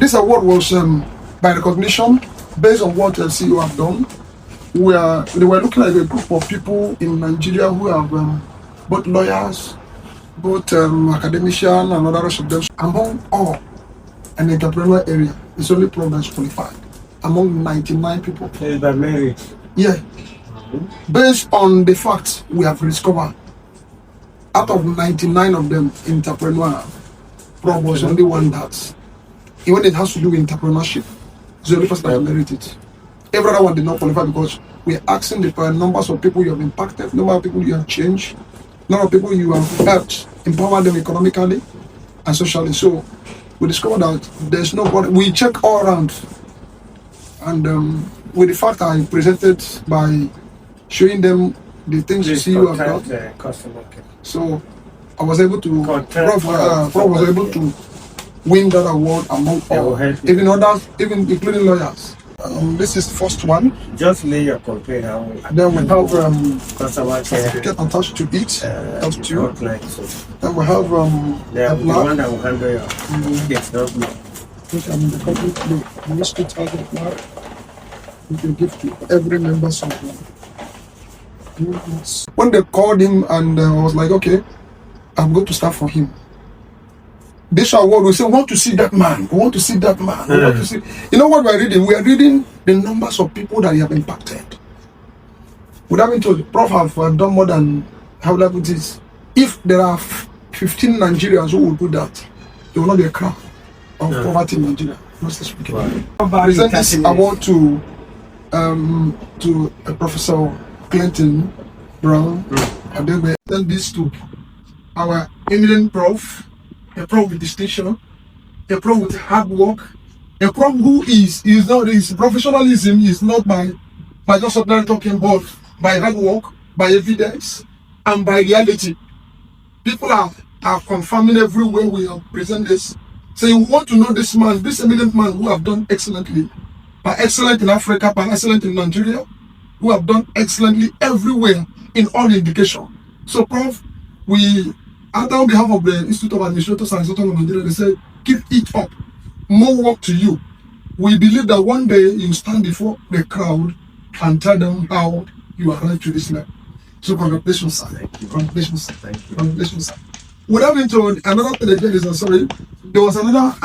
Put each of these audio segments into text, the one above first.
This award was by recognition based on what CEO have done. They were looking at a group of people in Nigeria who have both lawyers, both academicians, and other rest of them. Among all, an entrepreneur area is only Prof that's qualified among 99 people. Is that married? Yeah. Based on the facts we have discovered, out of 99 of them entrepreneur, Prof was only one that, even it has to do with entrepreneurship, is the only person that merited it. Every other one did not qualify because we are asking the numbers of people you have impacted, number of people you have changed, number of people you have helped empower them economically and socially. So we discovered that there's nobody. We check all around, and with the fact I presented by showing them the things you see you have done. So I was able to, Prof was able to win that award among all, even others, even including lawyers. This is the first one. Just lay your complaint out. Then we have certificate attached to it. Then we have the one that will handle your case, not me. I'm the complete ministry target flag. You can give to every member something. When they called him and I was like, okay, I'm going to start for him. This award, we say, we want to see that man. We want to see that man. We want to see. You know what we're reading? We are reading the numbers of people that he have impacted. Would have been told, Prof have done more than, how would I put this? If there are 15 Nigerians who will do that, there will not be a crowd of poverty in Nigeria. Present this award to Professor Clinton Brown. And then we send this to our eminent Prof, a Prof with distinction, a Prof with hard work, a Prof who is not, his professionalism is not by just ordinary talking, but by hard work, by evidence, and by reality. People are confirming everywhere we have present this. So you want to know this man, this eminent man who have done excellently, by excellent in Africa, by excellent in Nigeria, who have done excellently everywhere in all indication. So Prof, we, on behalf of the Institute of Administrators and Consultants of Nigeria, they say, keep it up. More work to you. We believe that one day you stand before the crowd and tell them how you are right to this level. So congratulations, sir. Thank you. Congratulations, sir. Thank you. Congratulations, sir. Without being told, another thing again is, sorry, there was another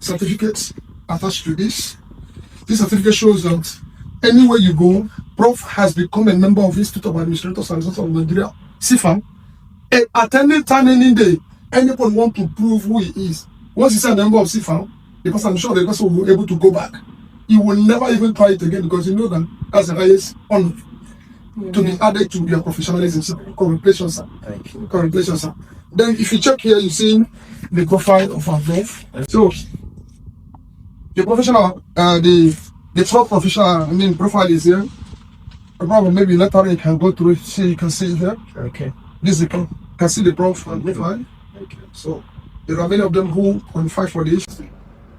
certificate attached to this. This certificate shows that anywhere you go, Prof has become a member of Institute of Administrators and Consultants of Nigeria, CIFAM. At any time, any day, anyone want to prove who he is. Once he's a member of CIFAM, because I'm sure the person will be able to go back. He will never even try it again because you know that that's the highest honor to be added to your professionalism. So, congratulations, sir. Thank you. Congratulations, sir. Then, if you check here, you see the profile of our Prof. So, the professional, the top professional, profile is here. Probably maybe later you can go through it. See, you can see it here. Okay. This is the Prof. You can see the Prof profile. Okay. So, there are many of them who qualify for this.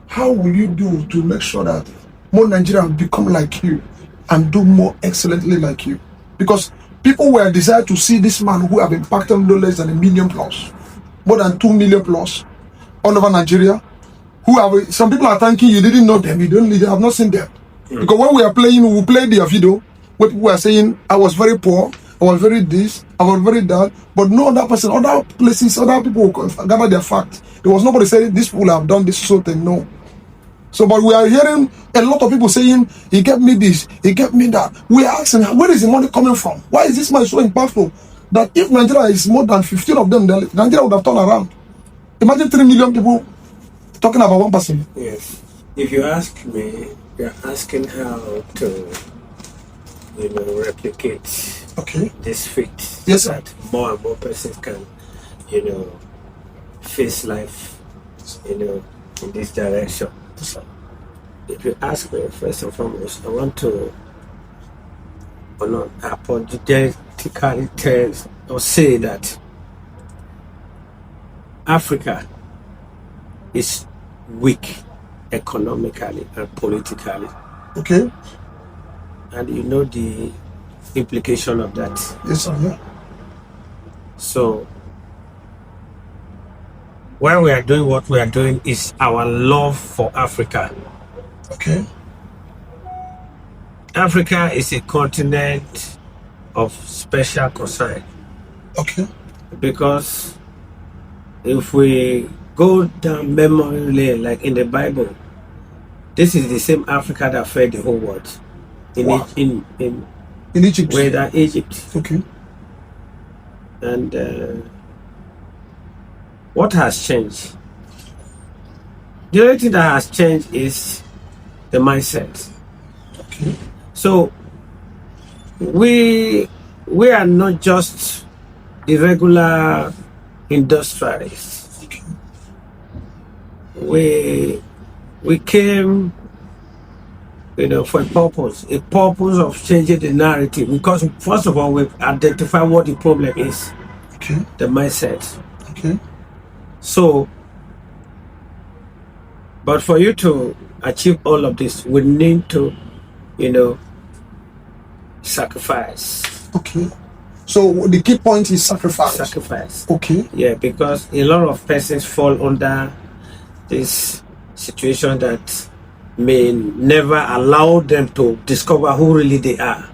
How will you do to make sure that more Nigerians become like you and do more excellently like you? Because people were desired to see this man who have impacted no less than 1 million plus, more than 2 million plus, all over Nigeria. Who have, some people are thanking you didn't know them, you have not seen them. Because when we are playing, we will play their video where people are saying, I was very poor, I was very this, I was very that, but no other person, other places, other people gather their fact. There was nobody saying these people have done this sort of thing, no. So, but we are hearing a lot of people saying, he gave me this, he gave me that. We are asking, where is the money coming from? Why is this man so impactful? That if Nigeria is more than 15 of them, Nigeria would have turned around. Imagine 3 million people talking about one person. Yes. If you ask me, you're asking how to, replicate this feat. Yes, sir. That more and more persons can, face life, in this direction. So, if you ask me, first and foremost, I want to apologetically tell or say that Africa is weak economically and politically. Okay. And you know the implication of that. Yes, sir. Yeah. So why we are doing what we are doing is our love for Africa. Okay. Africa is a continent of special concern. Okay. Because if we go down memory lane, like in the Bible, this is the same Africa that fed the whole world. Wow. In Egypt. Whether Egypt. Okay. And what has changed? The only thing that has changed is the mindset. Okay. So we are not just the regular industrialists. Okay. We came, for a purpose of changing the narrative. Because first of all, we identify what the problem is. Okay. The mindset. Okay. So, but for you to achieve all of this, we need to, sacrifice. Okay. So the key point is sacrifice. Sacrifice. Okay. Yeah, because a lot of persons fall under this situation that may never allow them to discover who really they are.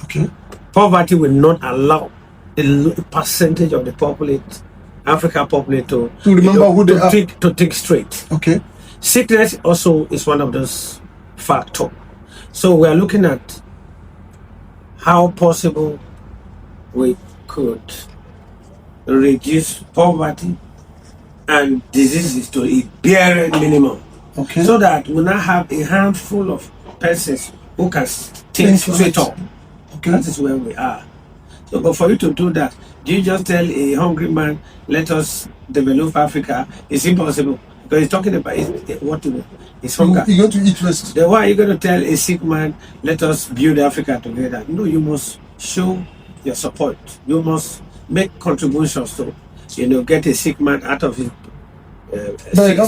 Okay. Poverty will not allow a percentage of the populate, African populate, to remember who they are. To think straight. Okay. Sickness also is one of those factors. So we are looking at how possible we could reduce poverty and diseases to a bare minimum. Okay. So that we now have a handful of persons who can think straight up. Okay. That is where we are. So, but for you to do that, do you just tell a hungry man, let us develop Africa? It's impossible. Because he's talking about it's hunger. You're going to eat first. Then why are you going to tell a sick man, let us build Africa together? No, you must show your support. You must make contributions to, get a sick man out of his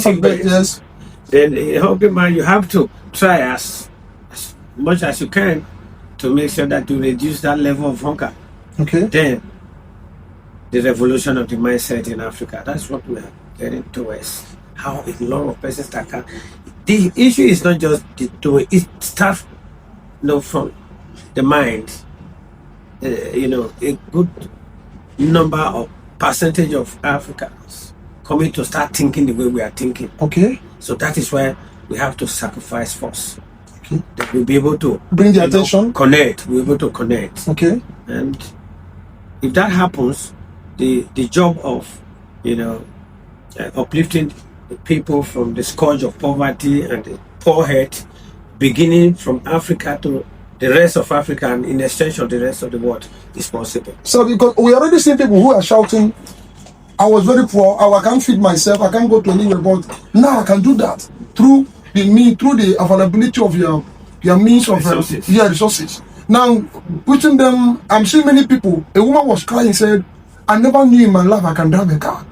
sick bed. Yes. Then a hungry man, you have to try as much as you can to make sure that you reduce that level of hunger. Okay. Then the revolution of the mindset in Africa. That's what we are getting towards. How a lot of persons that can. The issue is not just it starts from the mind. A good number of percentage of Africans coming to start thinking the way we are thinking. Okay. So that is why we have to sacrifice first. Okay. That we'll be able to bring the attention. Connect. We're able to connect. Okay. And if that happens, the job of uplifting the people from the scourge of poverty and the poor head, beginning from Africa to the rest of Africa and in extension the rest of the world, is possible. So because we already see people who are shouting, I was very poor, I can't feed myself, I can't go to anywhere, but now I can do that through the availability of your means of resources. Now, putting them, I'm seeing many people, a woman was crying, said, I never knew in my life I can drive a car.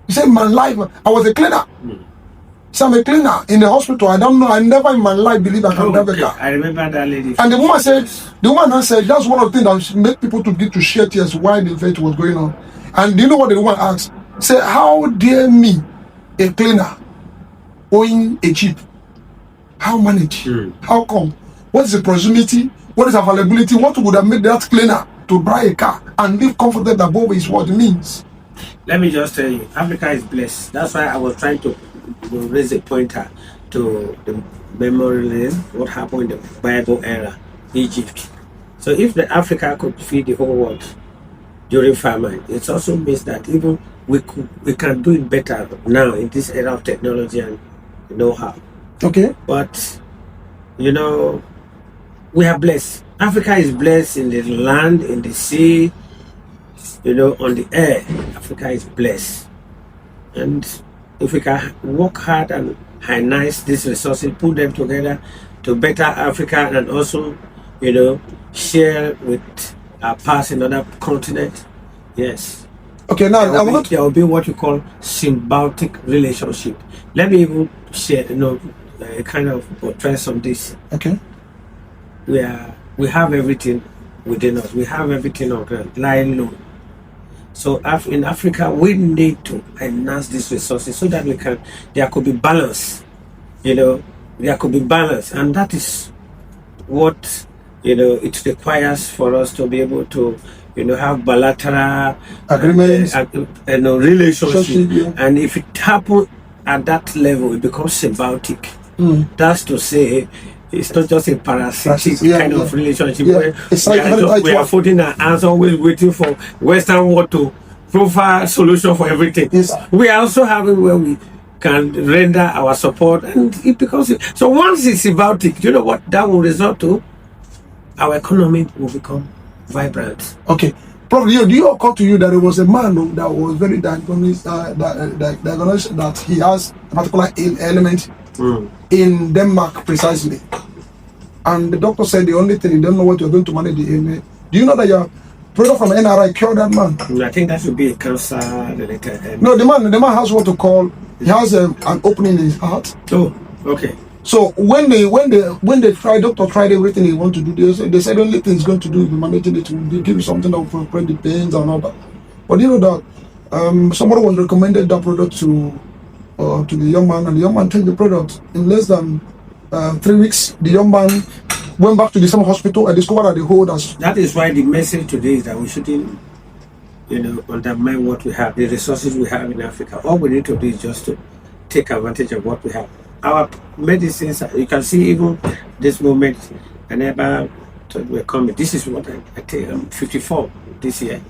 He said, in my life, I was a cleaner. So I'm a cleaner in the hospital. I don't know, I never in my life believe I can drive a car. I remember that lady. And the woman said, that's one of the things that make people to get to share tears while the event was going on. And do you know what the woman asked? Say, how dare me, a cleaner, owing a jeep? How manage? How come? What is the proximity? What is availability? What would have made that cleaner to buy a car and live comfortable above is what it means? Let me just tell you, Africa is blessed. That's why I was trying to raise a pointer to the memory lane, what happened in the Bible era, Egypt. So if the Africa could feed the whole world during famine, it also means that even we can do it better now in this era of technology and know-how. Okay. But we are blessed. Africa is blessed in the land, in the sea, on the air. Africa is blessed. And if we can work hard and harness these resources, put them together to better Africa and also, share with our past in other continents, yes. Okay, now there will be what you call symbiotic relationship. Let me even share, a kind of portrait on this. Okay. We have everything within us. We have everything on ground, lying low. So in Africa, we need to enhance these resources so that there could be balance. There could be balance, and that is what it requires for us to be able to have bilateral Agreements, relationship. yeah. And if it happens at that level, it becomes symbiotic. That's to say, it's not just a parasitic kind of relationship where we are folding our hands, always waiting for Western world to provide solution for everything. Yes. We are also having where we can render our support, and it becomes so. Once it's symbiotic, you know what that will result to? Our economy will become vibrant. Okay. Prof, do you occur to you that there was a man that was very diagnosed that he has a particular element in Denmark precisely, and the doctor said the only thing, you don't know what you're going to manage the ailment. Do you know that your product from NRI cured that man? I think that should be a cancer related. No, the man has what to call, he has an opening in his heart. Oh, okay. So when they doctor tried everything he want to do, they said the only thing he's going to do is managing it, to give you something that will prevent the pains and all that. But you know that somebody was recommended that product to the young man, and the young man took the product. In less than 3 weeks, the young man went back to the same hospital and discovered that the whole has. That is why the message today is that we shouldn't undermine what we have, the resources we have in Africa. All we need to do is just to take advantage of what we have. Our medicines, you can see even this moment, I never thought we were coming. This is what I take. I'm 54 this year.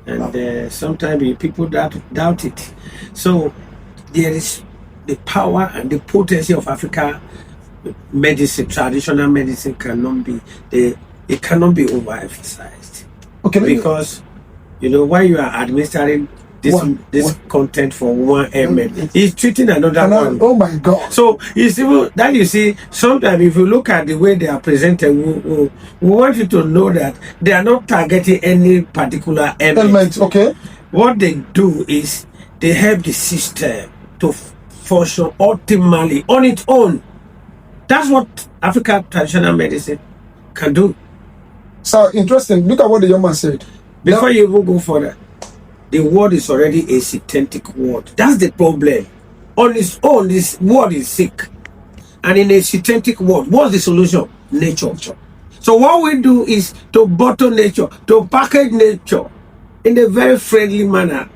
And sometimes people doubt it. So there is the power and the potency of Africa medicine, traditional medicine cannot be overemphasized. Okay. Because while you are administering this content for 1 ml, he's treating another one. Oh my God! So it's even that, you see, sometimes if you look at the way they are presented, we want you to know that they are not targeting any particular element. Okay. What they do is they help the system to function optimally on its own. That's what African traditional medicine can do. So interesting. Look at what the young man said. Before you even go further, the word is already a synthetic word. That's the problem. On its own, this word is sick. And in a synthetic word, what's the solution? Nature. So what we do is to bottle nature, to package nature in a very friendly manner.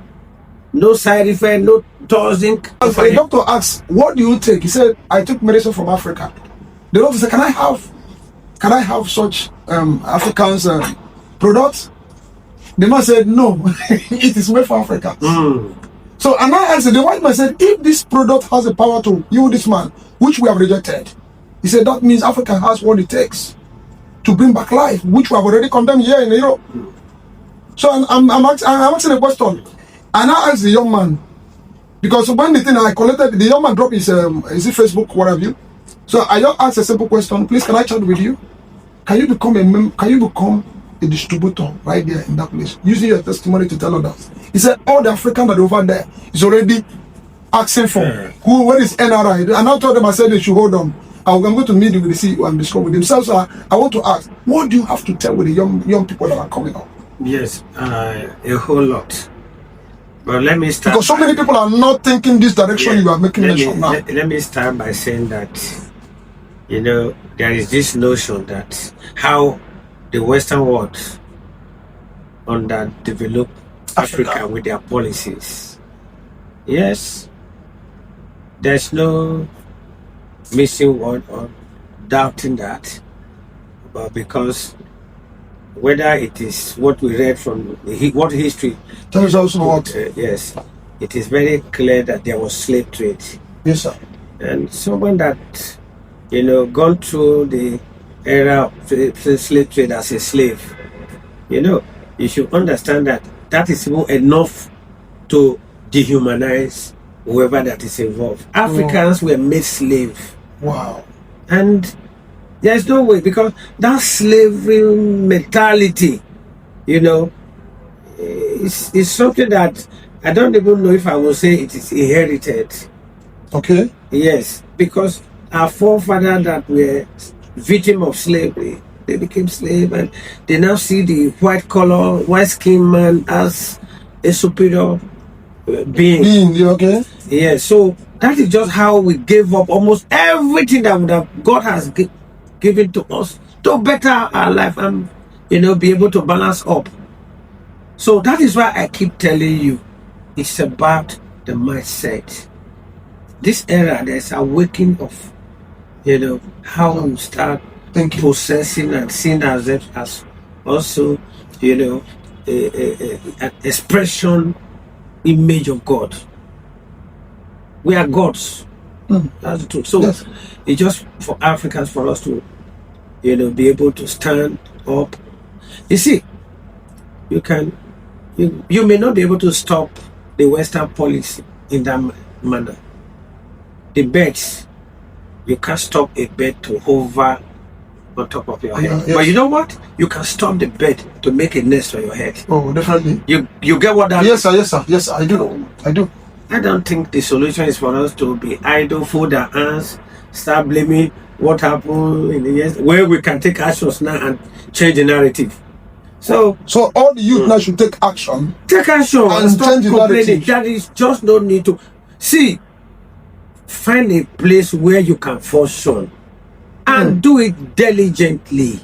No side effect, no toxin. The doctor asked, what do you take? He said, I took medicine from Africa. The doctor said, can I have such African's products? The man said, no, it is made for Africa. So, and I answered, the white man said, if this product has the power to heal this man, which we have rejected, he said, that means Africa has what it takes to bring back life, which we have already condemned here in Europe. So I'm asking a question. And I asked the young man, because when the thing I collected, the young man dropped his, is it Facebook, what have you? So I just asked a simple question, please, can I chat with you? Can you become a distributor right there in that place, using your testimony to tell others? He said, all the African that are over there is already asking for where is NRI? And I told them, I said they should hold on. I'm going to meet with the CEO and discuss with themselves. So I want to ask, what do you have to tell with the young people that are coming up? Yes, a whole lot. But let me start. Because so many people are not thinking this direction you are making mention now. Let me start by saying that, there is this notion that how the Western world underdeveloped Africa with their policies. Yes, there's no missing word or doubting that, but because whether it is what we read from what history tells us what, yes, it is very clear that there was slave trade. Yes, sir. And someone that gone through the era of slave trade as a slave, you should understand that is even enough to dehumanize whoever that is involved. Africans were made slave. Wow. And there's no way, because that slavery mentality, is something that I don't even know if I will say it is inherited. Okay. Yes, because our forefathers that were victim of slavery, they became slave, and they now see the white skin man as a superior being. Being, you okay? Yeah, so that is just how we gave up almost everything that God has given to us to better our life and, be able to balance up. So that is why I keep telling you, it's about the mindset. This era, there's a waking of, how we start processing and seeing ourselves as also, an expression, image of God. We are gods. That's the truth. So Yes. it's just for Africans, for us to, be able to stand up. You see, you may not be able to stop the Western policy in that manner. The birds, you can't stop a bird to hover on top of your head. Yes. But you know what? You can stop the bird to make a nest on your head. Oh, definitely. You get what that Yes, sir. Yes, sir. Yes, I do. I do. I don't think the solution is for us to be idle, fold our hands, start blaming what happened in the years, where we can take actions now and change the narrative. So all the youth now should take action. Take action and stop change the complaining. narrative. That is just no need to. See, find a place where you can function and do it diligently.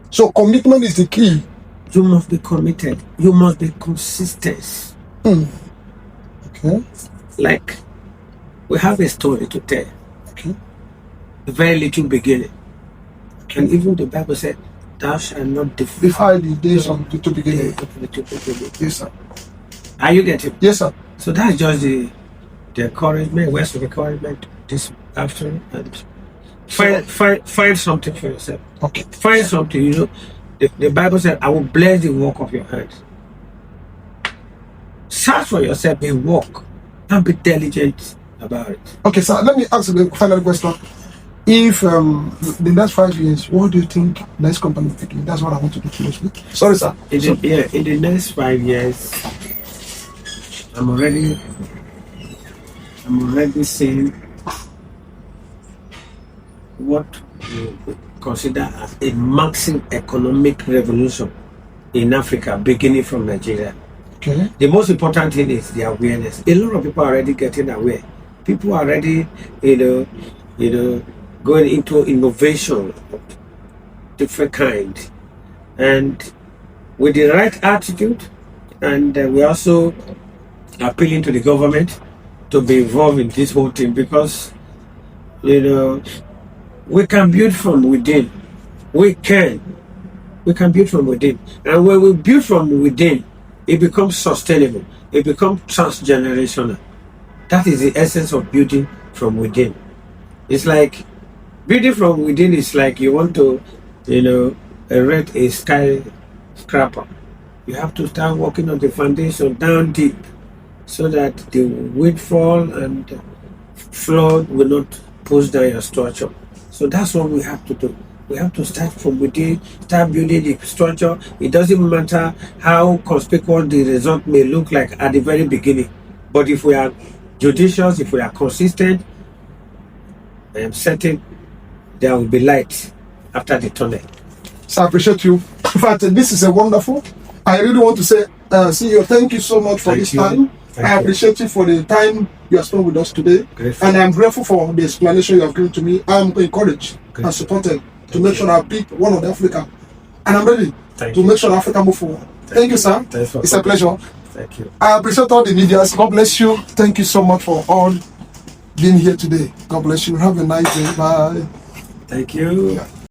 So commitment is the key. You must be committed. You must be consistent. Okay. Like, we have a story to tell. Okay. A very little beginning. And even the Bible said, thou shalt not defy the days of the beginning. Yes, sir. Are you getting? Yes, sir. So that's just the encouragement, words of encouragement this afternoon. And find something for yourself. Okay. Find something. The Bible said, I will bless the work of your hands. Search for yourself a work and be diligent about it. Okay, sir. Let me ask the final question. If the next 5 years, what do you think next company will be doing? That's what I want to do closely. Sorry, sir. In the next 5 years, I'm already seeing what we consider as a massive economic revolution in Africa, beginning from Nigeria. Okay. The most important thing is the awareness. A lot of people are already getting aware. People are already, going into innovation of different kind, and with the right attitude, and we're also appealing to the government to be involved in this whole thing, because we can build from within. We can build from within, and when we build from within, it becomes sustainable. It becomes transgenerational. That is the essence of building from within. It's like building from within is like you want to, erect a skyscraper. You have to start working on the foundation down deep, so that the windfall and flood will not push down your structure. So that's what we have to do. We have to start from within, start building the structure. It doesn't matter how conspicuous the result may look like at the very beginning. But if we are judicious, if we are consistent, I am certain there will be light after the tunnel. So I appreciate you. In fact, this is a wonderful. I really want to say, CEO, thank you so much for this time. I appreciate you for the time you have spent with us today. Grateful. And I'm grateful for the explanation you have given to me. I'm encouraged and supported to make sure I pick one of the Africa. And I'm ready to make sure Africa move forward. Thank you, sir. It's a pleasure. Thank you. I appreciate all the medias. God bless you. Thank you so much for all being here today. God bless you. Have a nice day. Bye. Thank you. Yeah.